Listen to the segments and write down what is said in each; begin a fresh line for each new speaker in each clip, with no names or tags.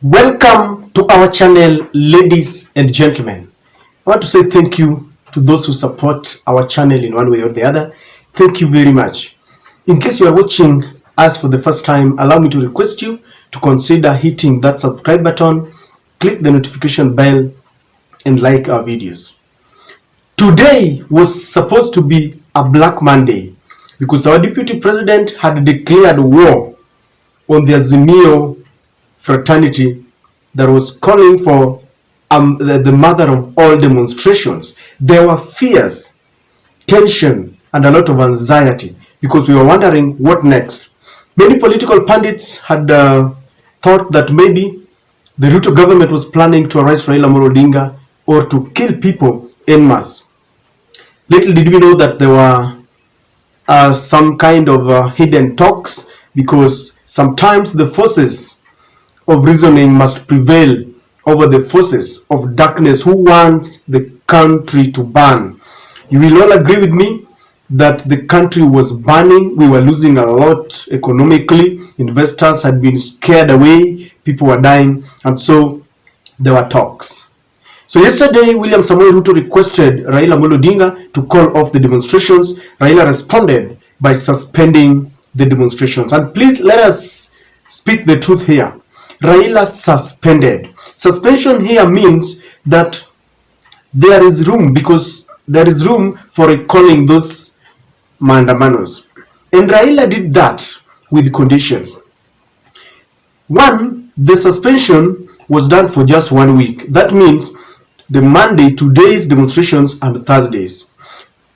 Welcome to our channel, ladies and gentlemen. I want to say thank you to those who support our channel in one way or the other. Thank you very much. In case you are watching us for the first time, allow me to request you to consider hitting that subscribe button, click the notification bell, and like our videos. Today was supposed to be a Black Monday because our deputy president had declared war on the Azimio fraternity that was calling for the mother of all demonstrations. There were fears, tension, and a lot of anxiety because we were wondering what next. Many political pundits had thought that maybe the Ruto government was planning to arrest Raila Odinga or to kill people en masse. Little did we know that there were some kind of hidden talks, because sometimes the forces of reasoning must prevail over the forces of darkness who want the country to burn. You will all agree with me that the country was burning. We were losing a lot economically. Investors had been scared away. People were dying. And so there were talks. So yesterday, William Samoei Ruto requested Raila Odinga to call off the demonstrations. Raila responded by suspending the demonstrations. And please let us speak the truth here. Raila suspended. Suspension here means that there is room, because there is room for recalling those maandamanos. And Raila did that with conditions. One, the suspension was done for just 1 week. That means the Monday, today's demonstrations, and Thursdays,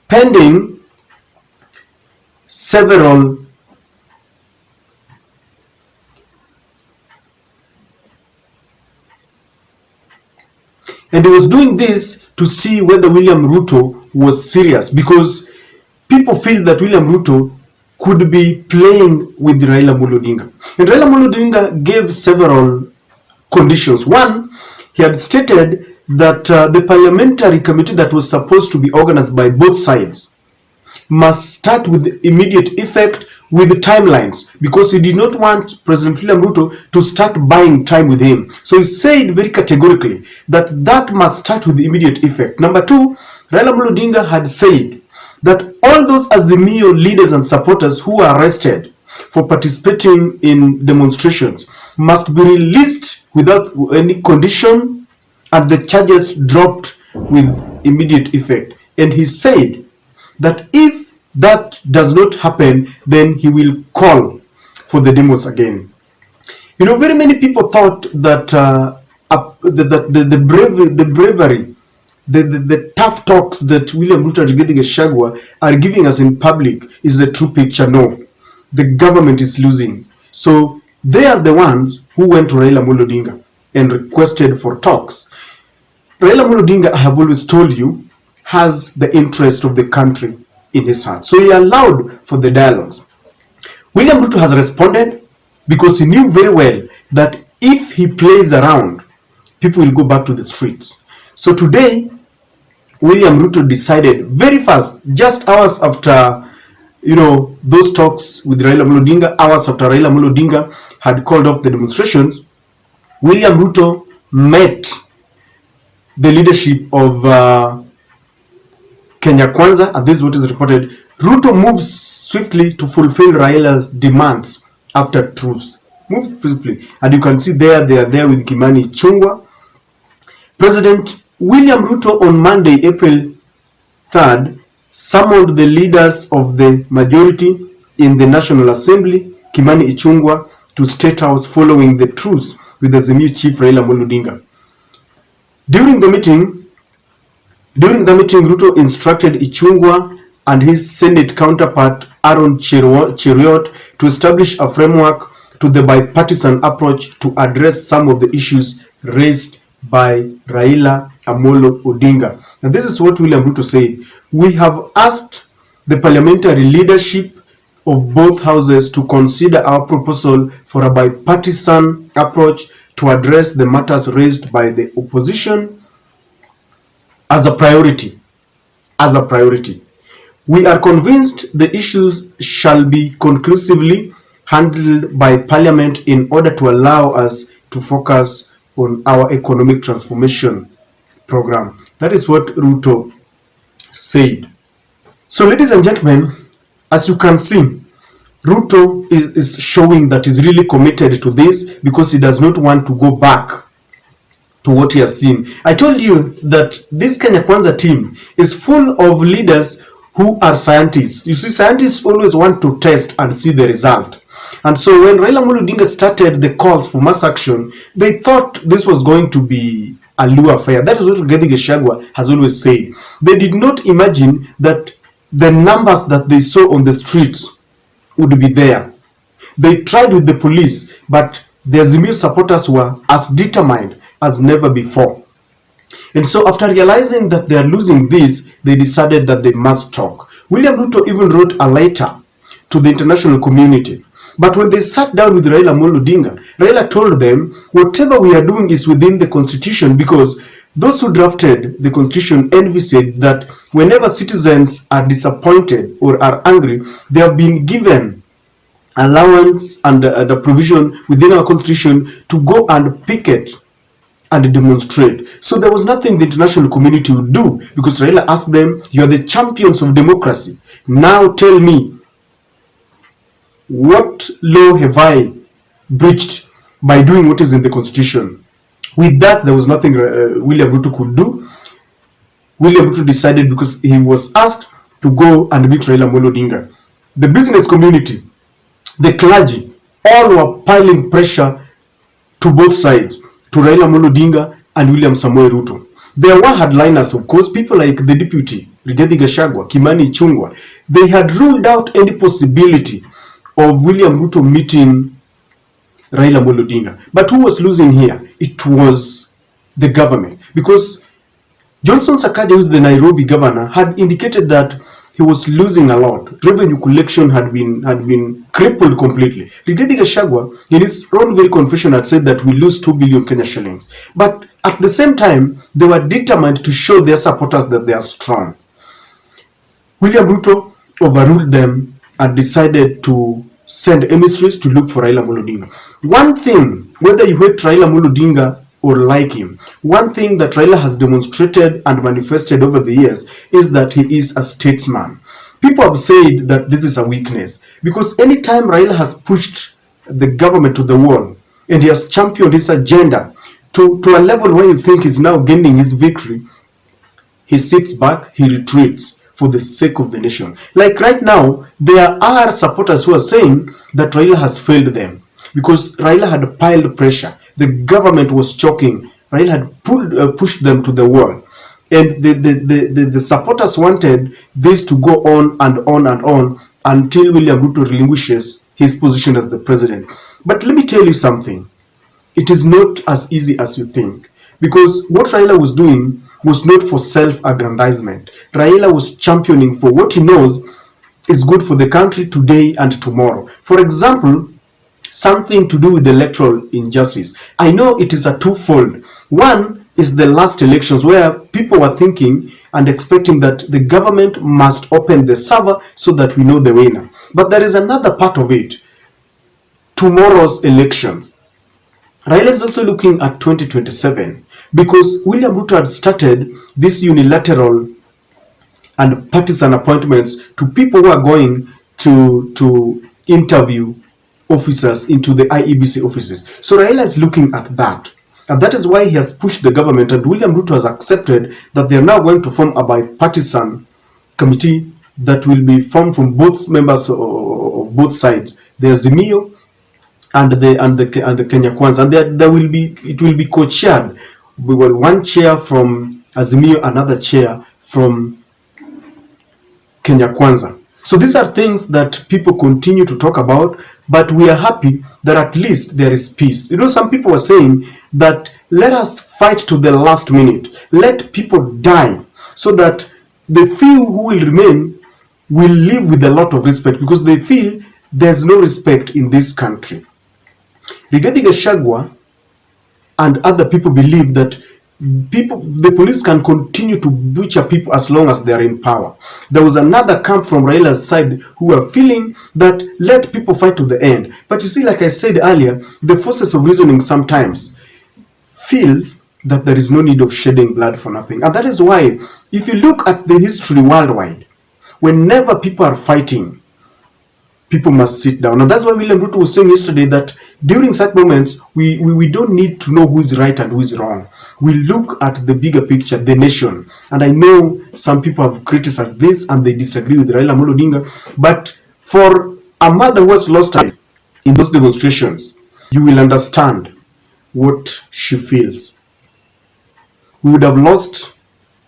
pending several and he was doing this to see whether William Ruto was serious, because people feel that William Ruto could be playing with Raila Odinga. And Raila Odinga gave several conditions. One, he had stated that the parliamentary committee that was supposed to be organized by both sides must start with immediate effect with the timelines, because he did not want President William Ruto to start buying time with him. So he said very categorically that that must start with immediate effect. Number two, Raila Odinga had said that all those Azimio leaders and supporters who were arrested for participating in demonstrations must be released without any condition, and the charges dropped with immediate effect. And he said that if that does not happen, then he will call for the demos again. You know, very many people thought that the bravery, the tough talks that William Ruto and Gachagua are giving us in public is the true picture. No, the government is losing. So they are the ones who went to Raila Odinga and requested for talks. Raila Odinga, I have always told you, has the interest of the country in his heart. So he allowed for the dialogues. William Ruto has responded because he knew very well that if he plays around, people will go back to the streets. So today, William Ruto decided very fast, just hours after those talks with Raila Odinga, hours after Raila Odinga had called off the demonstrations, William Ruto met the leadership of Kenya Kwanza, and this is what is reported. Ruto moves swiftly to fulfill Raila's demands after truce. Move swiftly. And you can see there, they are there with Kimani Ichung'wah. President William Ruto on Monday, April 3rd, summoned the leaders of the majority in the National Assembly, Kimani Ichung'wah, to State House following the truce with the Azimio chief Raila Odinga. During the meeting, Ruto instructed Ichung'wah and his Senate counterpart Aaron Cheruiyot to establish a framework to the bipartisan approach to address some of the issues raised by Raila Amolo Odinga. And this is what William Ruto said. We have asked the parliamentary leadership of both houses to consider our proposal for a bipartisan approach to address the matters raised by the opposition as a priority. We are convinced the issues shall be conclusively handled by Parliament in order to allow us to focus on our economic transformation program. That is what Ruto said. So, ladies and gentlemen, as you can see, Ruto is showing that he's really committed to this because he does not want to go back to what he has seen. I told you that this Kenya Kwanza team is full of leaders who are scientists. You see, scientists always want to test and see the result. And so when Raila Amolo Odinga started the calls for mass action, they thought this was going to be a Luo affair. That is what Gachagua has always said. They did not imagine that the numbers that they saw on the streets would be there. They tried with the police, but the Azimio supporters were as determined as never before. And so after realizing that they are losing this, they decided that they must talk. William Ruto even wrote a letter to the international community. But when they sat down with Raila Amolo Odinga, Raila told them, whatever we are doing is within the constitution, because those who drafted the constitution envisaged that whenever citizens are disappointed or are angry, they have been given allowance and the provision within our constitution to go and picket and demonstrate. So there was nothing the international community would do, because Raila asked them, you are the champions of democracy. Now tell me, what law have I breached by doing what is in the constitution? With that, there was nothing William Ruto could do. William Ruto decided, because he was asked to go and meet Raila Amolo Odinga. The business community, the clergy, all were piling pressure to both sides, to Raila Amolo Odinga and William Samoei Ruto. There were hardliners, of course, people like the deputy, Rigathi Gachagua, Kimani Ichung'wah. They had ruled out any possibility of William Ruto meeting Raila Amolo Odinga. But who was losing here? It was the government, because Johnson Sakaja, who is the Nairobi governor, had indicated that he was losing a lot. Revenue collection had been crippled completely. Rigathi Gachagua, in his own very confession, had said that we lose 2 billion Kenya shillings. But at the same time, they were determined to show their supporters that they are strong. William Ruto overruled them and decided to send emissaries to look for Raila Amolo Odinga. One thing, whether you hate Raila Amolo Odinga or like him, one thing that Raila has demonstrated and manifested over the years is that he is a statesman. People have said that this is a weakness, because anytime Raila has pushed the government to the wall and he has championed his agenda to a level where you think he's now gaining his victory, he sits back, he retreats for the sake of the nation. Like right now, there are supporters who are saying that Raila has failed them, because Raila had piled pressure. The government was choking. Raila had pushed them to the wall. And the supporters wanted this to go on and on and on until William Ruto relinquishes his position as the president. But let me tell you something. It is not as easy as you think, because what Raila was doing was not for self-aggrandizement. Raila was championing for what he knows is good for the country today and tomorrow. For example, something to do with electoral injustice. I know it is a twofold. One is the last elections, where people were thinking and expecting that the government must open the server so that we know the winner. But there is another part of it. Tomorrow's elections. Raila is also looking at 2027, because William Ruto had started this unilateral and partisan appointments to people who are going to interview officers into the IEBC offices. So Raila is looking at that. And that is why he has pushed the government, and William Ruto has accepted that they are now going to form a bipartisan committee that will be formed from both members of both sides, the Azimio and the Kenya Kwanza, and it will be co-chaired. We will one chair from Azimio, another chair from Kenya Kwanza. So these are things that people continue to talk about, but we are happy that at least there is peace. You know, some people are saying that let us fight to the last minute, let people die, so that the few who will remain will live with a lot of respect, because they feel there's no respect in this country. Rigathi Gachagua and other people believe that the police can continue to butcher people as long as they are in power. There was another camp from Raila's side who were feeling that let people fight to the end. But you see, like I said earlier, the forces of reasoning sometimes feel that there is no need of shedding blood for nothing. And that is why, if you look at the history worldwide, whenever people are fighting, people must sit down. And that's why William Ruto was saying yesterday that during such moments, we don't need to know who is right and who is wrong. We look at the bigger picture, the nation. And I know some people have criticized this and they disagree with Raila Amolo Odinga. But for a mother who has lost her in those demonstrations, you will understand what she feels. We would have lost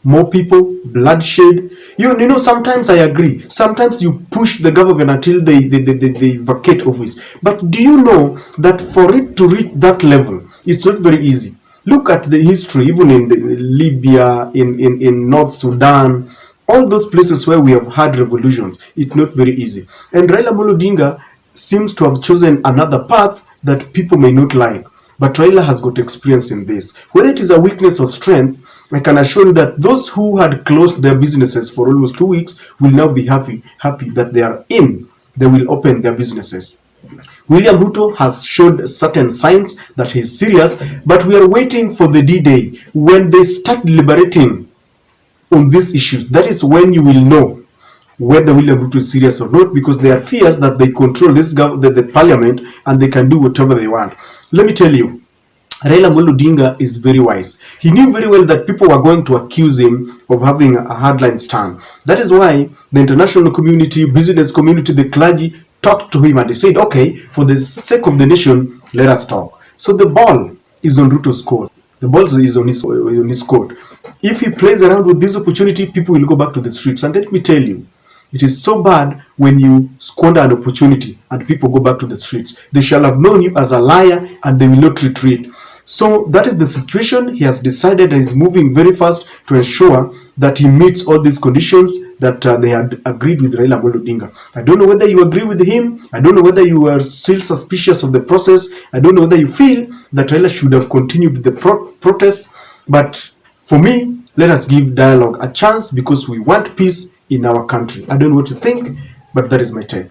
more people, bloodshed. You know, sometimes I agree. Sometimes you push the government until they vacate office. But do you know that for it to reach that level, it's not very easy? Look at the history, even in Libya, in North Sudan, all those places where we have had revolutions, it's not very easy. And Raila Amolo Odinga seems to have chosen another path that people may not like. But Raila has got experience in this. Whether it is a weakness or strength, I can assure you that those who had closed their businesses for almost 2 weeks will now be happy that they are in. They will open their businesses. William Ruto has showed certain signs that he's serious, but we are waiting for the D-Day when they start deliberating on these issues. That is when you will know whether William Ruto is serious or not, because there are fears that they control this the parliament and they can do whatever they want. Let me tell you, Raila Amolo Odinga is very wise. He knew very well that people were going to accuse him of having a hardline stand. That is why the international community, business community, the clergy talked to him and they said, okay, for the sake of the nation, let us talk. So the ball is on Ruto's court. The ball is on his court. If he plays around with this opportunity, people will go back to the streets. And let me tell you, it is so bad when you squander an opportunity and people go back to the streets. They shall have known you as a liar and they will not retreat. So that is the situation. He has decided and is moving very fast to ensure that he meets all these conditions that they had agreed with Raila Amolo Odinga. I don't know whether you agree with him. I don't know whether you are still suspicious of the process. I don't know whether you feel that Raila should have continued the protest. But for me, let us give dialogue a chance because we want peace in our country. I don't know what you think, but that is my take.